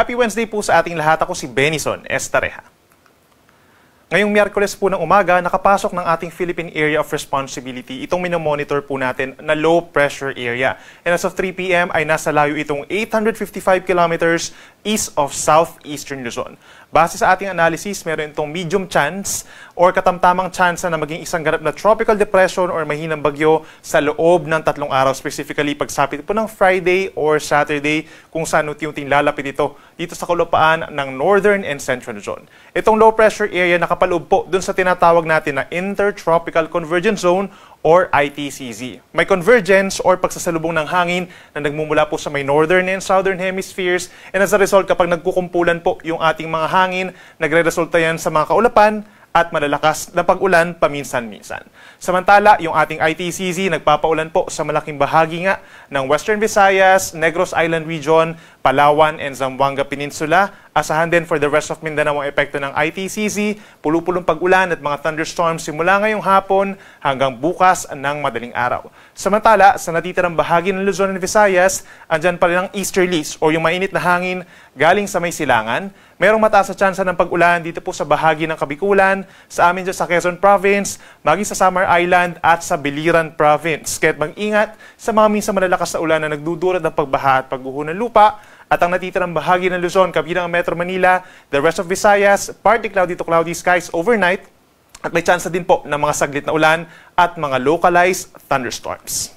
Happy Wednesday po sa ating lahat. Ako si Benison Estareja. Ngayong Miyerkules po ng umaga, nakapasok ng ating Philippine Area of Responsibility itong minomonitor po natin na low pressure area. And as of 3 p.m. ay nasa layo itong 855 kilometers east of southeastern Luzon. Base sa ating analysis, meron itong medium chance or katamtamang chance na maging isang ganap na tropical depression or mahinang bagyo sa loob ng 3 araw, specifically pagsapit po ng Friday or Saturday kung saan unti-unting lalapit ito dito sa kalupaan ng northern and central Luzon. Itong low pressure area nakapaloob po dun sa tinatawag natin na Intertropical Convergence Zone or ITCZ. May convergence or pagsasalubong ng hangin na nagmumula po sa may northern and southern hemispheres, and as a result, kapag nagkukumpulan po yung ating mga hangin, nagre-resulta yan sa mga kaulapan at malalakas na pag-ulan paminsan-minsan. Samantala, yung ating ITCZ nagpapaulan po sa malaking bahagi nga ng Western Visayas, Negros Island Region, Palawan, and Zamboanga Peninsula. Asahan din for the rest of Mindanao ang epekto ng ITCZ, pulupulong pag-ulan at mga thunderstorms simula ngayong hapon hanggang bukas ng madaling araw. Samantala, sa natitirang bahagi ng Luzon and Visayas, andyan pa rin ang easterlies o yung mainit na hangin galing sa may silangan. Merong mataas na tsansa ng pag-ulan dito po sa bahagi ng Kabikulan, sa amin dyan sa Quezon Province, maging sa Samar Island at sa Biliran Province. Kaya't mag-ingat sa mga minsan malalakas na ulan na nagdudulot ng pagbaha at pagguho ng lupa. At ang natitirang bahagi ng Luzon, kabilang ang Metro Manila, the rest of Visayas, partly cloudy to cloudy skies overnight. At may tsansa din po ng mga saglit na ulan at mga localized thunderstorms.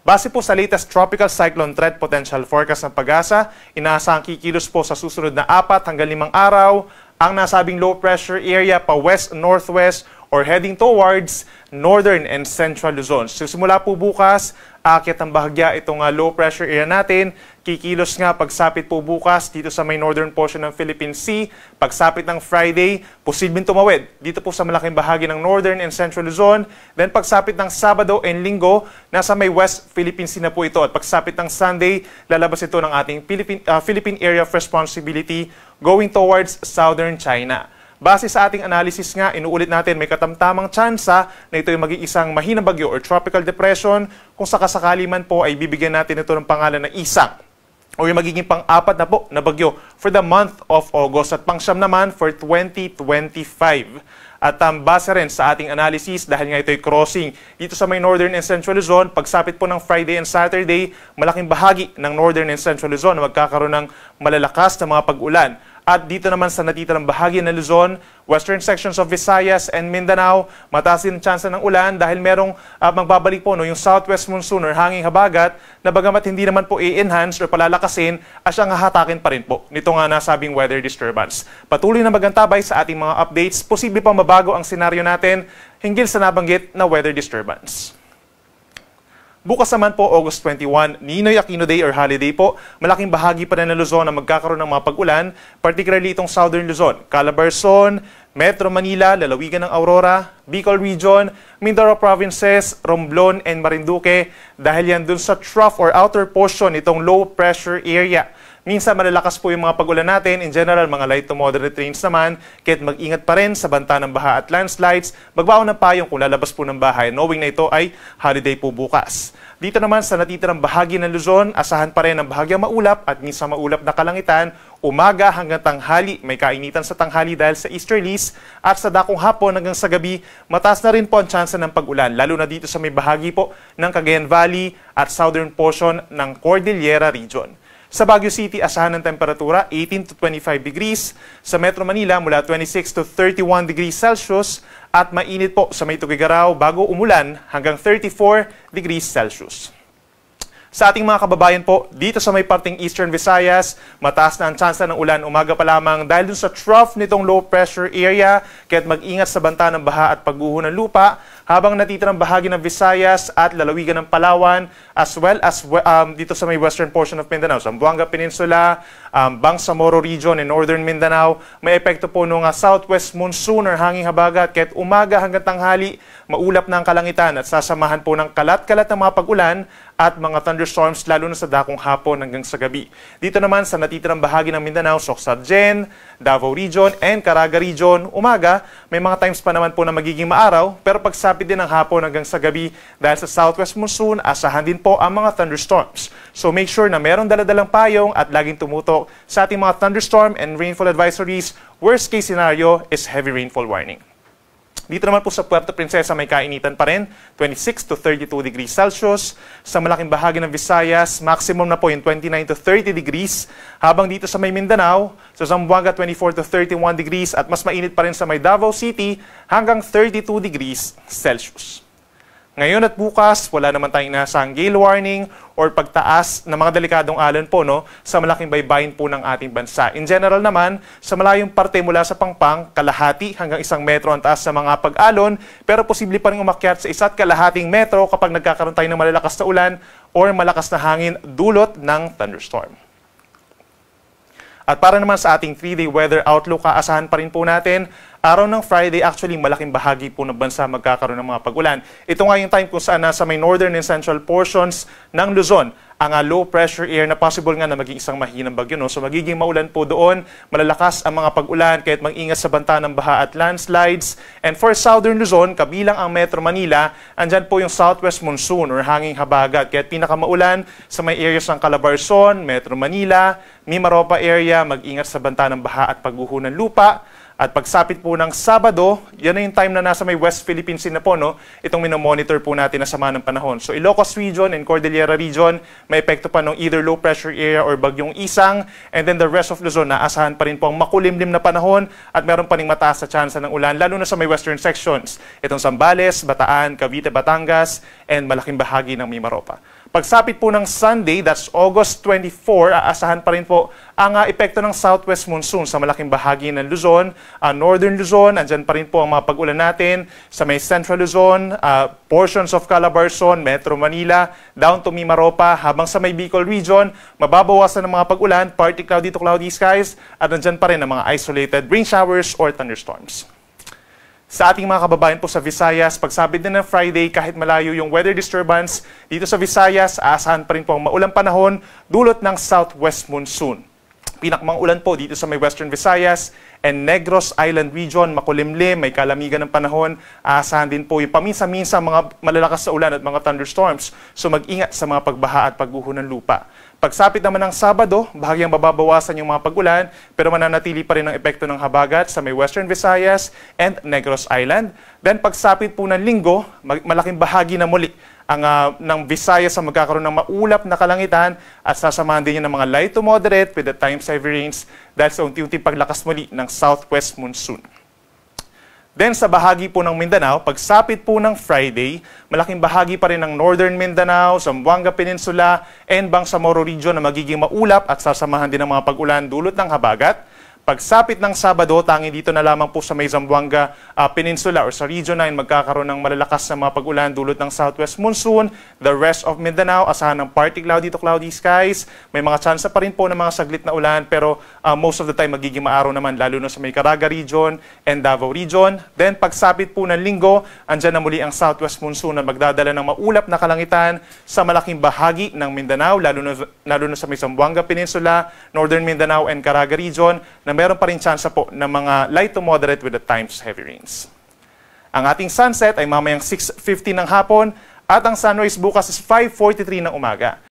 Base po sa latest Tropical Cyclone Threat Potential Forecast ng Pag-asa, inaasahang kikilos po sa susunod na 4 hanggang 5 araw ang nasabing low pressure area pa west-northwest or heading towards northern and central Luzon. So, simula po bukas, aakyat ang bahagya itong low pressure area natin. Kikilos nga pagsapit po bukas dito sa may northern portion ng Philippine Sea. Pagsapit ng Friday, posibleng tumawid dito po sa malaking bahagi ng northern and central Luzon. Then pagsapit ng Sabado and Linggo, nasa may West Philippine Sea na po ito. At pagsapit ng Sunday, lalabas ito ng ating Philippine Area of Responsibility going towards southern China. Base sa ating analysis nga, inuulit natin may katamtamang tsansa na ito ay maging isang mahinang bagyo or tropical depression. Kung sakasakali man po ay bibigyan natin ito ng pangalan na Isang o yung magiging pang-4 na po na bagyo for the month of August at pang-siyam naman for 2025. At base rin sa ating analysis, dahil nga ito ay crossing dito sa may northern and central Luzon, pagsapit po ng Friday and Saturday, malaking bahagi ng northern and central Luzon na magkakaroon ng malalakas na mga pag-ulan. At dito naman sa natitirang bahagi ng Luzon, western sections of Visayas and Mindanao, mataas din ang tsansa ng ulan dahil merong magbabalik po yung southwest monsoon or hanging habagat na bagamat hindi naman po i-enhance or palalakasin, asyang hahatakin pa rin po nito nga nasabing weather disturbance. Patuloy na magantabay sa ating mga updates, posible pang mabago ang senaryo natin hinggil sa nabanggit na weather disturbance. Bukas naman po, August 21, Ninoy Aquino Day or holiday po. Malaking bahagi pa rin ng Luzon na magkakaroon ng mga pag-ulan, particularly itong southern Luzon, Calabarzon, Metro Manila, lalawigan ng Aurora, Bicol Region, Mindoro Provinces, Romblon, and Marinduque dahil yan dun sa trough or outer portion itong low pressure area. Minsan malalakas po yung mga pag-ulan natin. In general, mga light to moderate rains naman. Kaya't mag-ingat pa rin sa banta ng baha at landslides. Magbaon ng payong kung lalabas po ng bahay, knowing na ito ay holiday po bukas. Dito naman sa natitirang bahagi ng Luzon, asahan pa rin ang bahagyang maulap at minsan maulap na kalangitan. Umaga hanggang tanghali, may kainitan sa tanghali dahil sa easterlies. At sa dakong hapon hanggang sa gabi, mataas na rin po ang tsansa ng pag-ulan. Lalo na dito sa may bahagi po ng Cagayan Valley at southern portion ng Cordillera Region. Sa Baguio City, asahan ng temperatura 18 to 25 degrees. Sa Metro Manila, mula 26 to 31 degrees Celsius. At mainit po sa may Tugigaraw bago umulan hanggang 34 degrees Celsius. Sa ating mga kababayan po, dito sa may parting Eastern Visayas, mataas na ang tsansa ng ulan umaga pa lamang dahil dun sa trough nitong low pressure area, kaya't mag-ingat sa banta ng baha at pagguho ng lupa, habang natitirang bahagi ng Visayas at lalawigan ng Palawan, as well as dito sa may western portion of Mindanao, Zamboanga Peninsula, Bangsamoro Region and northern Mindanao, may epekto po ng southwest monsoon or hanging habagat, kaya't umaga hanggang tanghali, maulap na ang kalangitan at sasamahan po ng kalat-kalat ng mga pag-ulan at mga thunderstorms lalo na sa dakong hapon hanggang sa gabi. Dito naman sa natitirang bahagi ng Mindanao, Socsadjen, Davao Region, and Caraga Region, umaga, may mga times pa naman po na magiging maaraw, pero pagsapit din ng hapon hanggang sa gabi dahil sa southwest monsoon, asahan din po ang mga thunderstorms. So make sure na merong daladalang payong at laging tumutok sa ating mga thunderstorm and rainfall advisories. Worst case scenario is heavy rainfall warning. Dito naman po sa Puerto Princesa may kainitan pa rin, 26 to 32 degrees Celsius. Sa malaking bahagi ng Visayas, maximum na po yung 29 to 30 degrees. Habang dito sa may Mindanao, sa Zamboanga 24 to 31 degrees at mas mainit pa rin sa may Davao City hanggang 32 degrees Celsius. Ngayon at bukas, wala naman tayong inasahang gale warning or pagtaas ng mga delikadong alon po sa malaking baybayin po ng ating bansa. In general naman, sa malayong parte mula sa Pangpang, kalahati hanggang 1 metro ang taas sa mga pag-alon, pero posible pa rin umakyat sa 1.5 metro kapag nagkakaroon tayo ng malalakas na ulan or malakas na hangin dulot ng thunderstorm. At para naman sa ating 3-day weather outlook, aasahan pa rin po natin, araw ng Friday, actually malaking bahagi po ng bansa magkakaroon ng mga pag-ulan. Ito nga yung time kung saan nasa may northern and central portions ng Luzon, ang low pressure air na possible nga na maging isang mahinang bagyo. So magiging maulan po doon, malalakas ang mga pag-ulan, kaya't mag-ingat sa banta ng baha at landslides. And for southern Luzon, kabilang ang Metro Manila, andyan po yung southwest monsoon or hanging habagat. Kaya't pinakamaulan sa may areas ng Calabarzon, Metro Manila, Mimaropa area, mag-ingat sa banta ng baha at pagguho ng lupa. At pagsapit po ng Sabado, yan na yung time na nasa may West Philippine Sea na po, itong minomonitor po natin na sama ng panahon. So Ilocos Region and Cordillera Region, may epekto pa ng either low pressure area or bagyong Isang. And then the rest of Luzon, naasahan pa rin po ang makulimlim na panahon at meron pa rin mataas sa tsansa ng ulan, lalo na sa may western sections. Itong Zambales, Bataan, Cavite, Batangas, and malaking bahagi ng Mimaropa. Pagsapit po ng Sunday, that's August 24, aasahan pa rin po ang epekto ng southwest monsoon sa malaking bahagi ng Luzon. Northern Luzon, andyan pa rin po ang mga pag-ulan natin. Sa may Central Luzon, portions of Calabarzon, Metro Manila, down to Mimaropa, habang sa may Bicol Region, mababawasan ng mga pag-ulan, partly cloudy to cloudy skies, at andyan pa rin ang mga isolated rain showers or thunderstorms. Sa ating mga kababayan po sa Visayas, pagsabit din ng Friday, kahit malayo yung weather disturbance, dito sa Visayas, aasahan pa rin po ang maulang panahon dulot ng southwest monsoon. Pinakmang ulan po dito sa may Western Visayas and Negros Island Region, makulimlim, may kalamigan ng panahon. Aasahan din po yung paminsan-minsan mga malalakas sa ulan at mga thunderstorms. So mag-ingat sa mga pagbaha at pagguho ng lupa. Pagsapit naman ng Sabado, bahagyang mababawasan yung mga pag-ulan, pero mananatili pa rin ang epekto ng habagat sa may Western Visayas and Negros Island. Then pagsapit po ng Linggo, malaking bahagi na muli ng Visayas ang magkakaroon ng maulap na kalangitan at sasamahan din yan ng mga light to moderate with the times heavy rains dahil sa unti-unti paglakas muli ng southwest monsoon. Then sa bahagi po ng Mindanao, pagsapit po ng Friday, malaking bahagi pa rin ng Northern Mindanao, Zamboanga Peninsula, and Bangsamoro Region na magiging maulap at sasamahan din ng mga pag-ulan dulot ng habagat. Pagsapit ng Sabado, tanging dito na lamang po sa may Zamboanga Peninsula or sa Region 9 magkakaroon ng malalakas na mga pag-ulan dulot ng southwest monsoon. The rest of Mindanao, asahan ng partly cloudy to cloudy skies. May mga tsansa pa rin po ng mga saglit na ulan pero most of the time magiging maaraw naman lalo na sa may Caraga Region and Davao Region. Then pagsapit po ng Linggo, andyan na muli ang southwest monsoon na magdadala ng maulap na kalangitan sa malaking bahagi ng Mindanao lalo na sa may Zamboanga Peninsula, Northern Mindanao and Caraga Region na meron pa rin tsansa po ng mga light to moderate with the times heavy rains. Ang ating sunset ay mamayang 6:50 ng hapon at ang sunrise bukas is 5:43 ng umaga.